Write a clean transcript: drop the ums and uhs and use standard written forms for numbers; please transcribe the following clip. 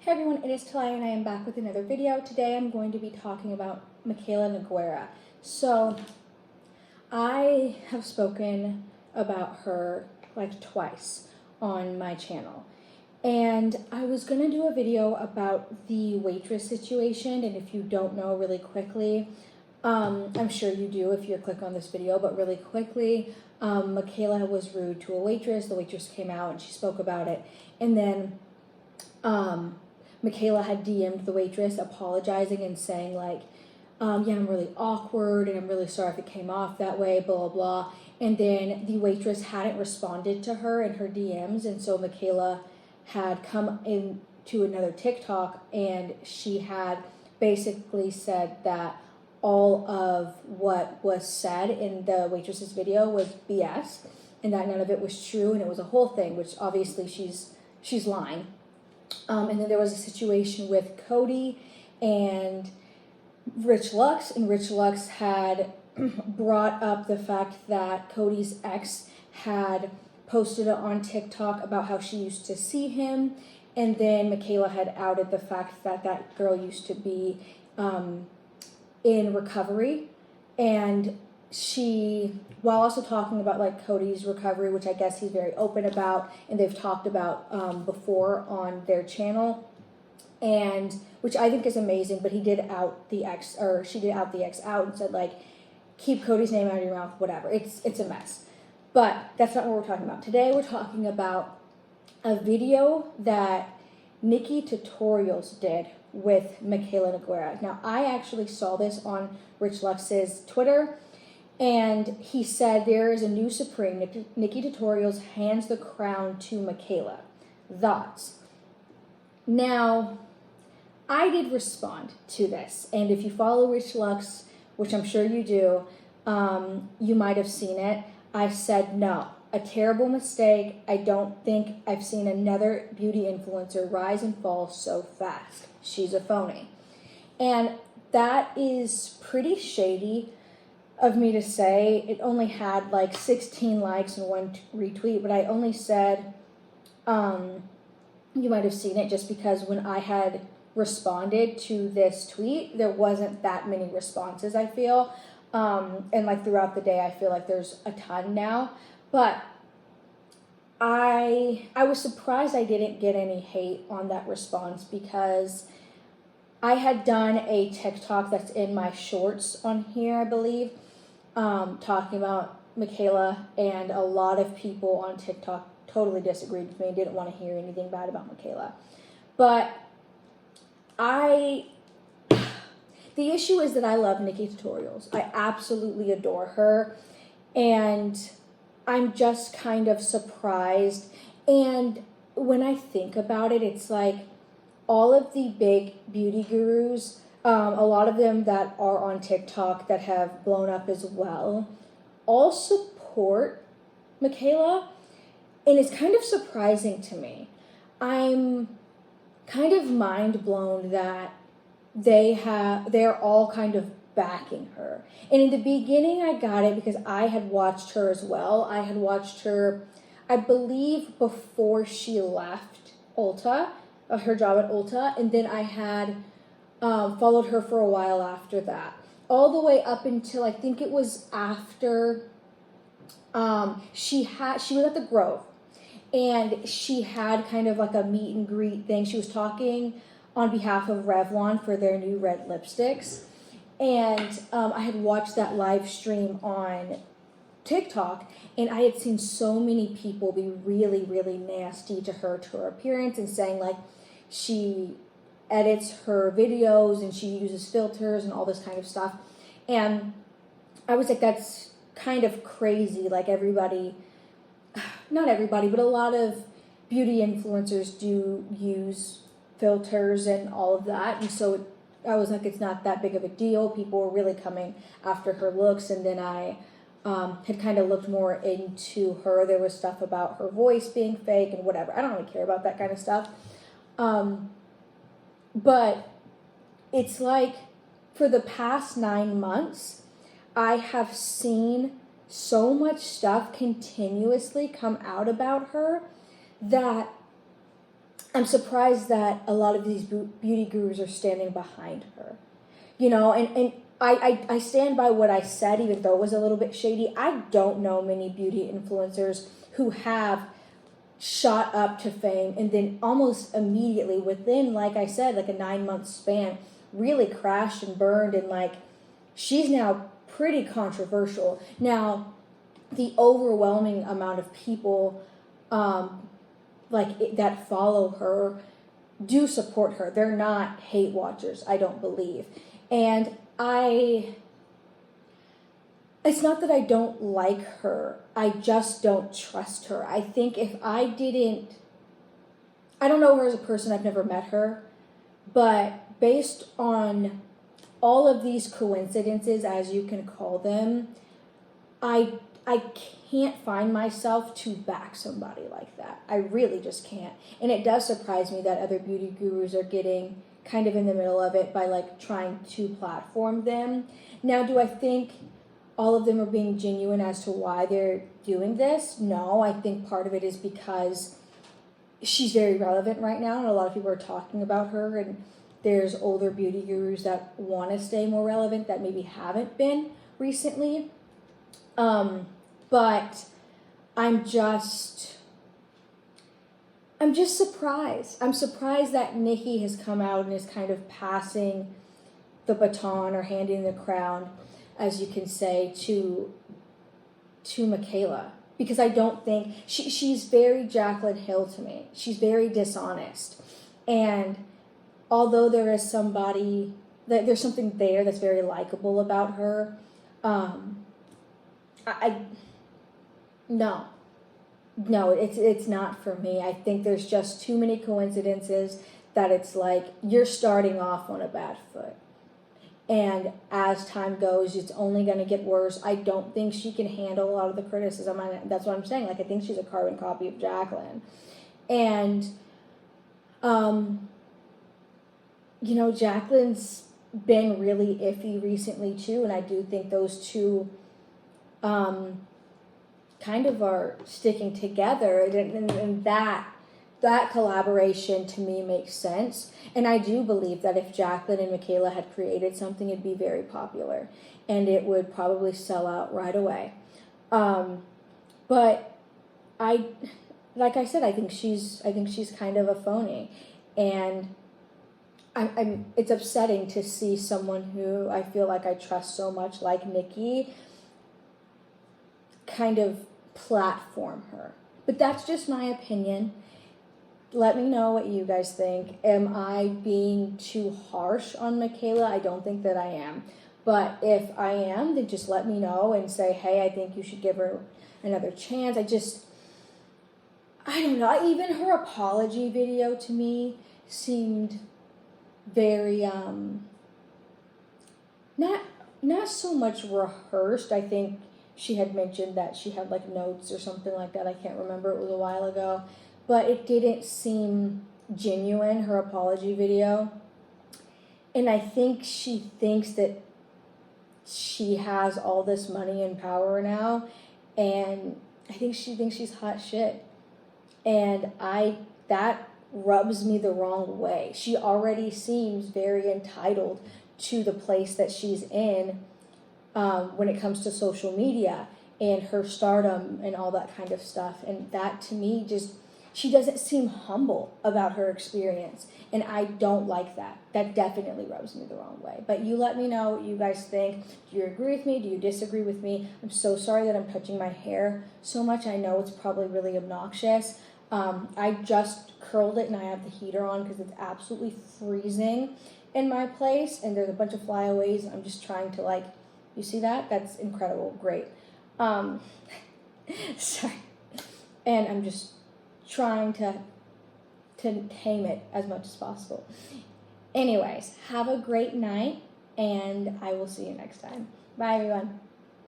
Hey everyone, it is Taliya and I am back with another video. Today I'm going to be talking about Mikayla. So I have spoken about her like twice on my channel. And I was going to do a video about the waitress situation, and if you don't know really quickly, I'm sure you do if you click on this video, but really quickly, Mikayla was rude to a waitress. The waitress came out and she spoke about it. And then Mikayla had DM'd the waitress apologizing and saying like, yeah, I'm really awkward and I'm really sorry if it came off that way, blah, blah, blah. And then the waitress hadn't responded to her in her DMs, and so Mikayla had come into another TikTok and she had basically said that all of what was said in the waitress's video was BS and that none of it was true, and it was a whole thing, which obviously she's lying. And then there was a situation with Cody and Rich Lux, and Rich Lux had brought up the fact that Cody's ex had posted on TikTok about how she used to see him, and then Mikayla had outed the fact that that girl used to be in recovery, and she, while also talking about like Cody's recovery, which I guess he's very open about and they've talked about before on their channel, and which I think is amazing, but he did out the ex, or she did out the ex out and said like, keep Cody's name out of your mouth, whatever. It's a mess. But that's not what we're talking about. Today we're talking about a video that Nikki Tutorials did with Mikayla. Now I actually saw this on Rich Lux's Twitter, and he said there is a new Supreme. Nikki Tutorials hands the crown to Mikayla. Thoughts? Now, I did respond to this, and if you follow Rich Lux, which I'm sure you do, you might have seen it. I said no, a terrible mistake. I don't think I've seen another beauty influencer rise and fall so fast. She's a phony. And that is pretty shady of me to say. It only had like 16 likes and 1 retweet, but I only said, you might have seen it just because when I had responded to this tweet, there wasn't that many responses, I feel. And like throughout the day, I feel like there's a ton now. But I was surprised I didn't get any hate on that response, because I had done a TikTok that's in my shorts on here, I believe, talking about Mikayla, and a lot of people on TikTok totally disagreed with me and didn't want to hear anything bad about Mikayla. But the issue is that I love Nikki Tutorials. I absolutely adore her, and I'm just kind of surprised. And when I think about it, it's like all of the big beauty gurus, a lot of them that are on TikTok that have blown up as well, all support Mikayla, and it's kind of surprising to me. I'm kind of mind blown that they're all kind of backing her. And in the beginning I got it because I had watched her as well. I had watched her, I believe, before she left Ulta, her job at Ulta, and then I had followed her for a while after that, all the way up until I think it was after she was at the Grove, and she had kind of like a meet and greet thing. She was talking on behalf of Revlon for their new red lipsticks, and I had watched that live stream on TikTok, and I had seen so many people be really, really nasty to her appearance, and saying like she edits her videos and she uses filters and all this kind of stuff. And I was like, that's kind of crazy. Like everybody, not everybody, but a lot of beauty influencers do use filters and all of that. And so I was like, it's not that big of a deal. People were really coming after her looks. And then I had kind of looked more into her. There was stuff about her voice being fake and whatever. I don't really care about that kind of stuff. But it's like for the past 9 months, I have seen so much stuff continuously come out about her that I'm surprised that a lot of these beauty gurus are standing behind her. You know, and I stand by what I said, even though it was a little bit shady. I don't know many beauty influencers who have shot up to fame and then almost immediately, within, like I said, like a 9-month span, really crashed and burned, and like she's now pretty controversial. Now, the overwhelming amount of people that follow her do support her. They're not hate watchers, I don't believe. And it's not that I don't like her, I just don't trust her. I think if I don't know her as a person, I've never met her, but based on all of these coincidences, as you can call them, I can't find myself to back somebody like that. I really just can't. And it does surprise me that other beauty gurus are getting kind of in the middle of it by like trying to platform them. Now, do I think all of them are being genuine as to why they're doing this? No, I think part of it is because she's very relevant right now, and a lot of people are talking about her, and there's older beauty gurus that want to stay more relevant that maybe haven't been recently. But I'm just surprised. I'm surprised that Nikki has come out and is kind of passing the baton or handing the crown, as you can say, to Mikayla. Because I don't think she's very Jaclyn Hill to me. She's very dishonest. And although there's something there that's very likable about her, No, it's not for me. I think there's just too many coincidences that it's like you're starting off on a bad foot. And as time goes, it's only going to get worse. I don't think she can handle a lot of the criticism. That's what I'm saying. Like, I think she's a carbon copy of Jaclyn. And, Jaclyn's been really iffy recently too. And I do think those two kind of are sticking together, and that collaboration to me makes sense. And I do believe that if Jaclyn and Mikayla had created something, it'd be very popular and it would probably sell out right away. But like I said, I think she's kind of a phony, and it's upsetting to see someone who I feel like I trust so much, like Nikki, kind of platform her. But that's just my opinion. Let me know what you guys think. Am I being too harsh on Mikayla? I don't think that I am. But if I am, then just let me know and say, hey, I think you should give her another chance. I don't know. Even her apology video to me seemed very, not so much rehearsed. I think she had mentioned that she had like notes or something like that. I can't remember. It was a while ago. But it didn't seem genuine, her apology video. And I think she thinks that she has all this money and power now. And I think she thinks she's hot shit. And that rubs me the wrong way. She already seems very entitled to the place that she's in when it comes to social media and her stardom and all that kind of stuff. And that to me she doesn't seem humble about her experience. And I don't like that. That definitely rubs me the wrong way. But you let me know what you guys think. Do you agree with me? Do you disagree with me? I'm so sorry that I'm touching my hair so much. I know it's probably really obnoxious. I just curled it and I have the heater on because it's absolutely freezing in my place. And there's a bunch of flyaways. I'm just trying to you see that? That's incredible. Great. Sorry. And I'm just trying to tame it as much as possible. Anyways, have a great night, and I will see you next time. Bye, everyone.